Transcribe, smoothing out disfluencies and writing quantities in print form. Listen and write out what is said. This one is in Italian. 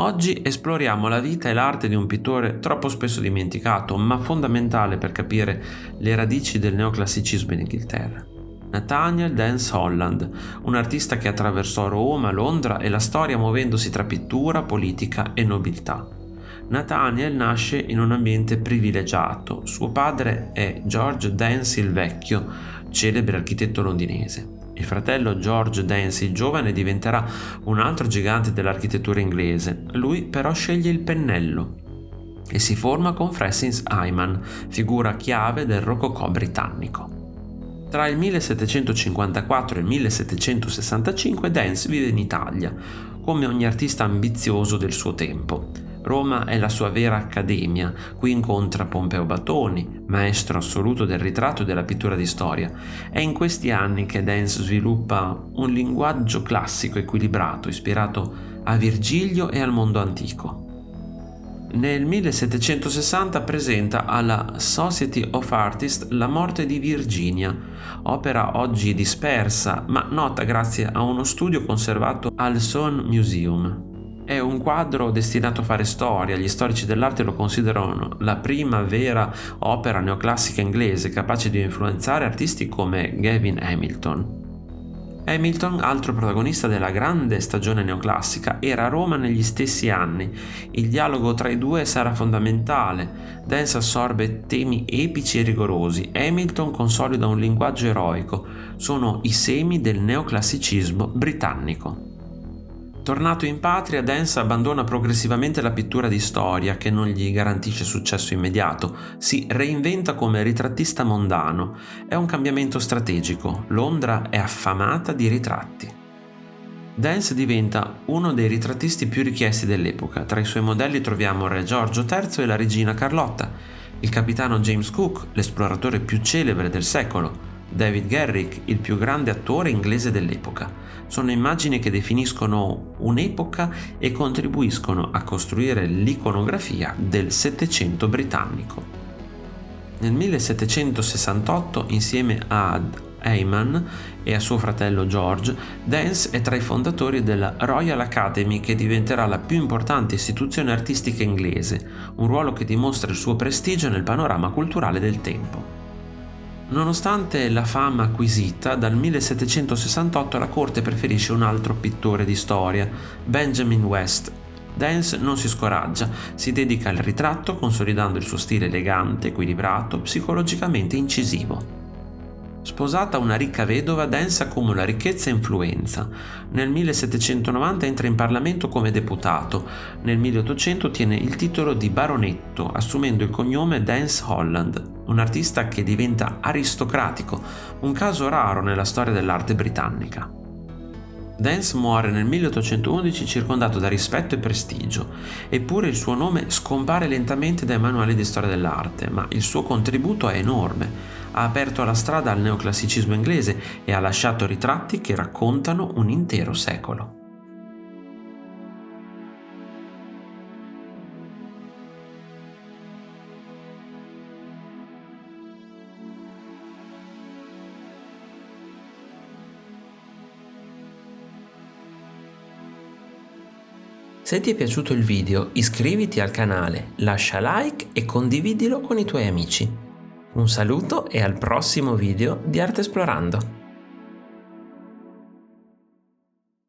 Oggi esploriamo la vita e l'arte di un pittore troppo spesso dimenticato, ma fondamentale per capire le radici del neoclassicismo in Inghilterra. Nathaniel Dance Holland, un artista che attraversò Roma, Londra e la storia muovendosi tra pittura, politica e nobiltà. Nathaniel nasce in un ambiente privilegiato. Suo padre è George Dance il Vecchio, celebre architetto londinese. Il fratello George Dance il Giovane diventerà un altro gigante dell'architettura inglese. Lui però sceglie il pennello e si forma con Francis Ayman, figura chiave del rococò britannico. Tra il 1754 e il 1765 Dance vive in Italia, come ogni artista ambizioso del suo tempo. Roma è la sua vera accademia, qui incontra Pompeo Batoni, maestro assoluto del ritratto e della pittura di storia. È in questi anni che Dance sviluppa un linguaggio classico equilibrato, ispirato a Virgilio e al mondo antico. Nel 1760 presenta alla Society of Artists La morte di Virginia, opera oggi dispersa ma nota grazie a uno studio conservato al Soane Museum. È un quadro destinato a fare storia, gli storici dell'arte lo considerano la prima vera opera neoclassica inglese capace di influenzare artisti come Gavin Hamilton. Hamilton, altro protagonista della grande stagione neoclassica, era a Roma negli stessi anni. Il dialogo tra i due sarà fondamentale. Dance assorbe temi epici e rigorosi. Hamilton consolida un linguaggio eroico. Sono i semi del neoclassicismo britannico. Tornato in patria, Dance abbandona progressivamente la pittura di storia che non gli garantisce successo immediato, si reinventa come ritrattista mondano. È un cambiamento strategico, Londra è affamata di ritratti. Dance diventa uno dei ritrattisti più richiesti dell'epoca, tra i suoi modelli troviamo Re Giorgio III e la regina Carlotta, il capitano James Cook, l'esploratore più celebre del secolo, David Garrick, il più grande attore inglese dell'epoca. Sono immagini che definiscono un'epoca e contribuiscono a costruire l'iconografia del Settecento britannico. Nel 1768, insieme ad Ayman e a suo fratello George, Dance è tra i fondatori della Royal Academy, che diventerà la più importante istituzione artistica inglese, un ruolo che dimostra il suo prestigio nel panorama culturale del tempo. Nonostante la fama acquisita, dal 1768 la corte preferisce un altro pittore di storia, Benjamin West. Dance non si scoraggia, si dedica al ritratto consolidando il suo stile elegante, equilibrato, psicologicamente incisivo. Sposata una ricca vedova, Dance accumula ricchezza e influenza. Nel 1790 entra in Parlamento come deputato. Nel 1800 ottiene il titolo di baronetto, assumendo il cognome Dance Holland, un artista che diventa aristocratico, un caso raro nella storia dell'arte britannica. Dance muore nel 1811 circondato da rispetto e prestigio, eppure il suo nome scompare lentamente dai manuali di storia dell'arte, ma il suo contributo è enorme. Ha aperto la strada al neoclassicismo inglese e ha lasciato ritratti che raccontano un intero secolo. Se ti è piaciuto il video, iscriviti al canale, lascia like e condividilo con i tuoi amici. Un saluto e al prossimo video di Arte Esplorando!